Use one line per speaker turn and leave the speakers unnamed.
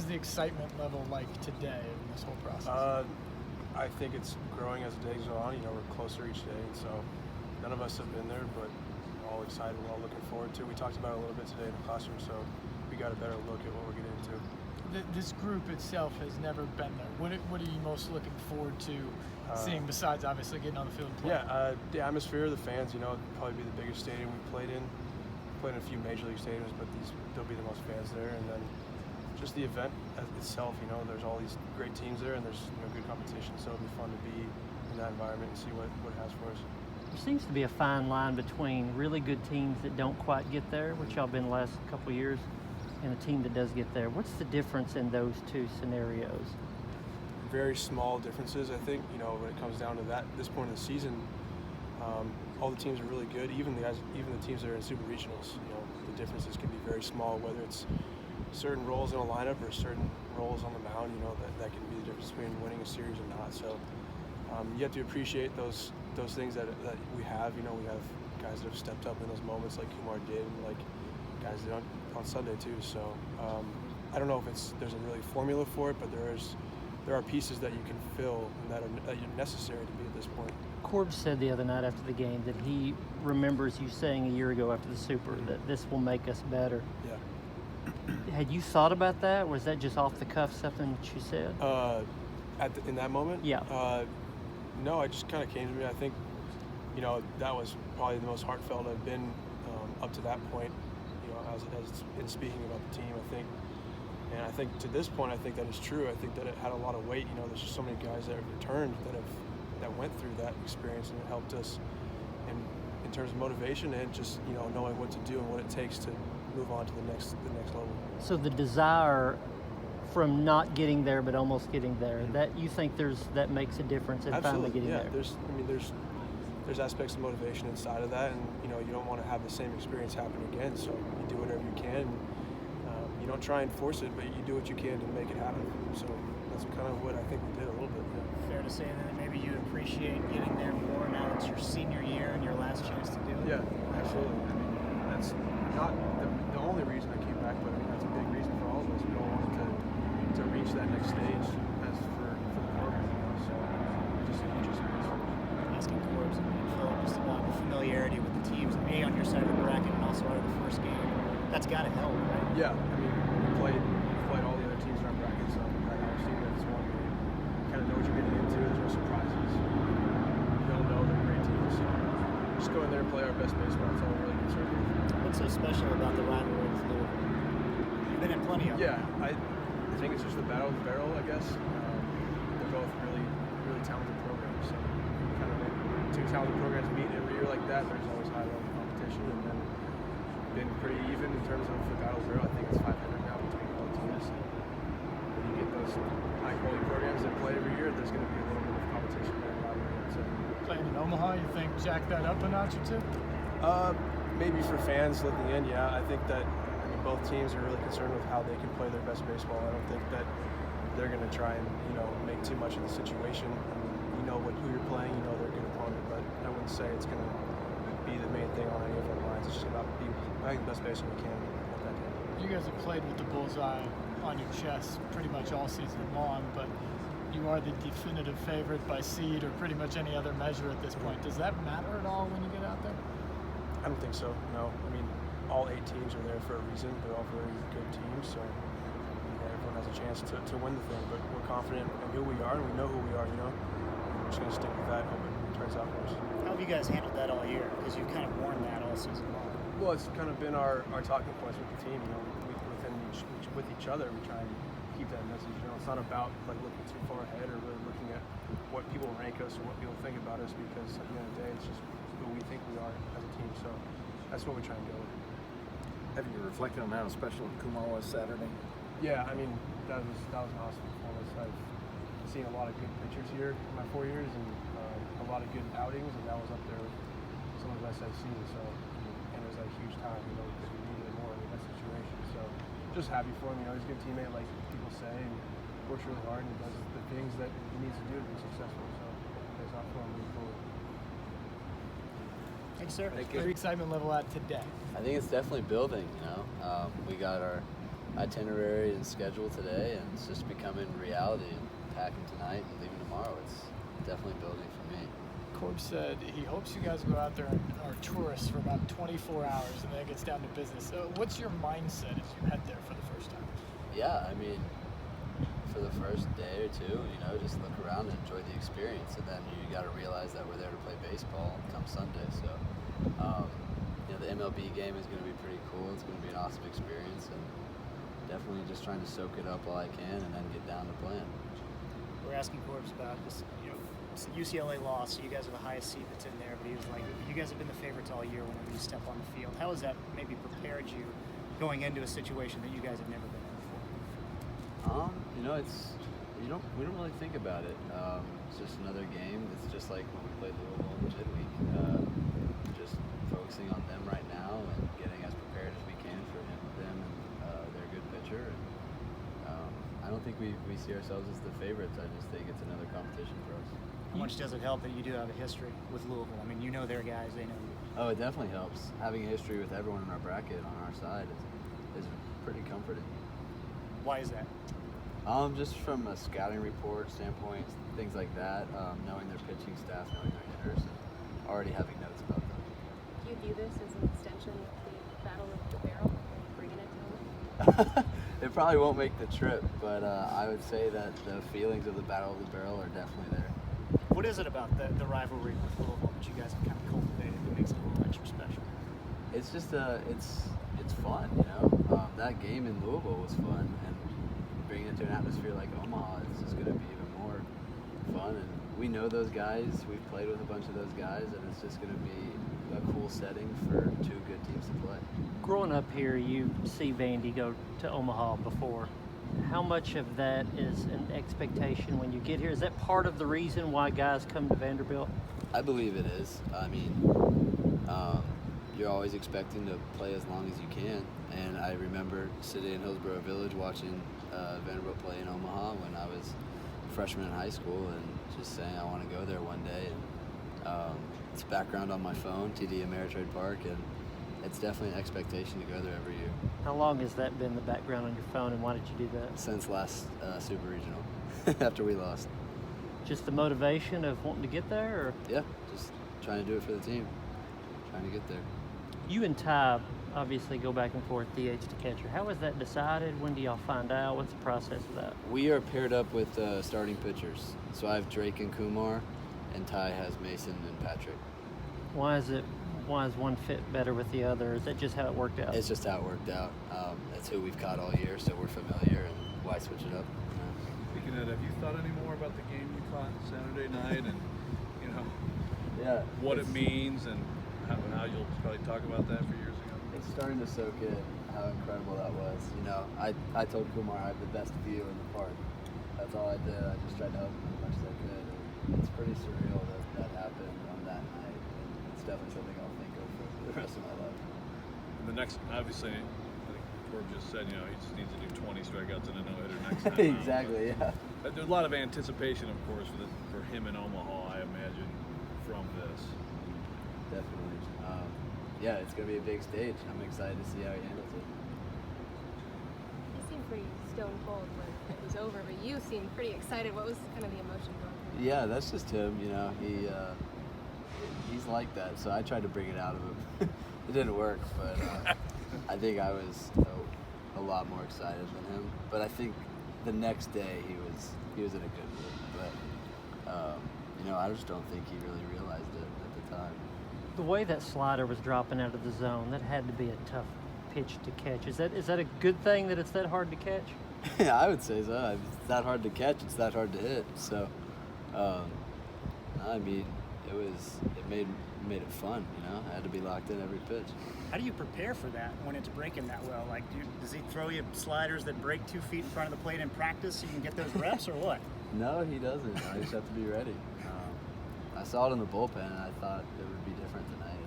the excitement level like today in this whole process?
I think it's growing as the days go on. We're closer each day, and so none of us have been there, but we're all excited. We're all looking forward to it. We talked about it a little bit today in the classroom, so we got a better look at what we're getting into.
This group itself has never been there. What are you most looking forward to seeing besides obviously getting on the field and playing?
The atmosphere, the fans. Probably be the biggest stadium we played in. Played in a few major league stadiums, but there'll be the most fans there, and then just the event itself. There's all these great teams there, and there's good competition. So it'll be fun to be in that environment and see what it has for us.
There seems to be a fine line between really good teams that don't quite get there, which y'all been the last couple of years, and a team that does get there. What's the difference in those two scenarios?
Very small differences, I think. When it comes down to this point of the season, all the teams are really good. Even the teams that are in super regionals, the differences can be very small. Whether it's certain roles in a lineup or certain roles on the mound, that can be the difference between winning a series or not. So you have to appreciate those things that we have. We have guys that have stepped up in those moments, like Kumar did, and like guys did on Sunday too. So I don't know if there's a really formula for it, but there are pieces that you can fill and that are necessary to be at this point.
Corbs said the other night after the game that he remembers you saying a year ago after the Super that this will make us better.
Yeah.
Had you thought about that? Was that just off the cuff something that you said?
In that moment?
Yeah.
No, it just kind of came to me. I think, that was probably the most heartfelt I've been up to that point, as in speaking about the team, I think. And I think to this point, I think that is true. I think that it had a lot of weight. There's just so many guys that have returned that went through that experience, and it helped us in terms of motivation and just knowing what to do and what it takes to move on to the next level.
So the desire from not getting there but almost getting there, that you think that makes a difference in finally getting there?
There's aspects of motivation inside of that, and you don't want to have the same experience happen again. So you do whatever you can. You don't try and force it, but you do what you can to make it happen. So that's kind of what I think we did a little bit. Yeah.
Fair to say that maybe you appreciate getting there more now it's your senior year and your last chance to do it?
Yeah, absolutely. That's not the only reason I came back, but that's a big reason for all of us. We all wanted to reach that next stage as for the program. So just a huge experience.
Asking Corbs and Philip just about the familiarity with the teams, on your side of the bracket and also out of the first game. That's got to help, right?
Yeah, we played all the other teams in our bracket, so I understand that it's one game. You kind of know what you're getting into. There's no surprises. You don't know they're great teams, so just go in there and play our best baseball. That's all we're really concerned with.
What's so special about the rivalry with Louisville? You've been in plenty of them.
Yeah, I think it's just the battle of the barrel, I guess. They're both really, really talented programs, so kind of when two talented programs meet every year like that, there's always high level competition, and then been pretty even in terms of the battle of the barrel. I think it's 500 now between both teams. When you get those high quality programs that play every year, there's going to be a little bit of competition there. So
Playing in Omaha, you think jack that up a notch or two?
Maybe for fans looking in, yeah. I think that both teams are really concerned with how they can play their best baseball. I don't think that they're going to try and make too much of the situation. You know who you're playing, they're a good opponent, but I wouldn't say it's going to be the main thing on any of our minds. It's just about playing the best baseball we can at that day.
You guys have played with the bullseye on your chest pretty much all season long, but you are the definitive favorite by seed or pretty much any other measure at this point. Does that matter at all when you get out there?
I don't think so, no. All 8 teams are there for a reason. They're all very good teams, so everyone has a chance to win the thing, but we're confident in who we are, and we know who we are, We're just going to stick with that and hope it turns out for us.
How have you guys handled that all year? Because you've kind of worn that all season long.
Well, it's kind of been our talking points with the team. With each other, we try and keep that message. It's not about looking too far ahead or really looking at what people rank us or what people think about us, because at the end of the day, it's just who we think we are as a team. So that's what we try and go with.
Have you reflected on how special Kumar was Saturday?
Yeah, that was an awesome performance. I've seen a lot of good pitchers here in my 4 years, and a lot of good outings, and that was up there with some of the best I've seen. So, and it was a huge time, because we needed it more in that situation. So, just happy for him. He's a good teammate, like people say, and works really hard and does the things that he needs to do to be successful. So, it's not for him moving forward.
Thanks, sir.
Where's the excitement level at today?
I think it's definitely building. We got our itinerary and schedule today, and it's just becoming reality. And packing tonight and leaving tomorrow, it's definitely building for me.
Corb said he hopes you guys go out there and are tourists for about 24 hours, and then it gets down to business. So what's your mindset as you head there for the first time?
Yeah, I mean, for the first day or two, just look around and enjoy the experience, and then you got to realize that we're there to play baseball come Sunday. So, the MLB game is going to be pretty cool. It's going to be an awesome experience, and definitely just trying to soak it up while I can, and then get down to playing.
We're asking Corbs about this. It's a UCLA loss, so you guys are the highest seed that's in there. But he was like, you guys have been the favorites all year whenever you step on the field. How has that maybe prepared you going into a situation that you guys have never been in before?
We don't really think about it. It's just another game. It's just like when we played Louisville in the midweek. Just focusing on them right now and getting as prepared as we can for them and their good pitcher. I don't think we see ourselves as the favorites. I just think it's another competition for us.
How much does it help that you do have a history with Louisville? I mean, you know their guys, they know you.
Oh, it definitely helps. Having a history with everyone in our bracket on our side is pretty comforting.
Why is that?
Just from a scouting report standpoint, things like that, knowing their pitching staff, knowing their hitters, and already having notes about them.
Do you view this as an extension of the Battle of the Barrel, bringing it home?
It probably won't make the trip, but I would say that the feelings of the Battle of the Barrel are definitely there.
What is it about the rivalry with Louisville that you guys have kind of cultivated that makes it a little extra special?
It's just it's fun, that game in Louisville was fun, and bringing it to an atmosphere like Omaha is just going to be even more fun. And we know those guys. We've played with a bunch of those guys, and it's just going to be a cool setting for two good teams to play.
Growing up here, you see Vandy go to Omaha before. How much of that is an expectation when you get here? Is that part of the reason why guys come to Vanderbilt?
I believe it is. I mean, you're always expecting to play as long as you can. And I remember sitting in Hillsborough Village watching Vanderbilt play in Omaha when I was a freshman in high school, and just saying I want to go there one day. And it's background on my phone, TD Ameritrade Park, and it's definitely an expectation to go there every year.
How long has that been the background on your phone, and why did you do that?
Since last Super Regional, after we lost.
Just the motivation of wanting to get there? Or?
Yeah, just trying to do it for the team, trying to get there.
You and Ty obviously go back and forth, DH to catcher. How is that decided? When do y'all find out? What's the process of that?
We are paired up with starting pitchers. So I have Drake and Kumar, and Ty has Mason and Patrick.
Why is one fit better with the other? Is that just how it worked out?
It's just how it worked out. That's who we've caught all year, so we're familiar, and why switch it up?
Speaking of that, have you thought any more about the game you caught Saturday night, and what it means, and how you'll probably talk about that for years ago?
It's starting to soak in how incredible that was. I told Kumar I had the best view in the park. That's all I did. I just tried to help him as much as I could. And it's pretty surreal that happened on that night. And it's definitely something I'll think of for the rest of my life.
And the next, obviously, I think Corb just said, he just needs to do 20 strikeouts and a no-hitter next time.
Exactly, yeah.
There's a lot of anticipation, of course, for him in Omaha, I imagine, from this.
Definitely. Yeah, it's going to be a big stage. I'm excited to see how he handles it.
He seemed pretty stone cold when it was over, but you seemed pretty excited. What was kind of the emotion going through?
Yeah, that's just him. He's like that. So I tried to bring it out of him. It didn't work, but I think I was a lot more excited than him. But I think the next day he was in a good mood. But I just don't think he really realized it at the time.
The way that slider was dropping out of the zone, that had to be a tough pitch to catch. Is that a good thing that it's that hard to catch?
Yeah, I would say so. If it's that hard to catch, it's that hard to hit. So, I mean, it made it fun. I had to be locked in every pitch.
How do you prepare for that when it's breaking that well? Like, does he throw you sliders that break 2 feet in front of the plate in practice so you can get those reps, or what?
No, he doesn't. I just have to be ready. I saw it in the bullpen, and I thought it would be different tonight.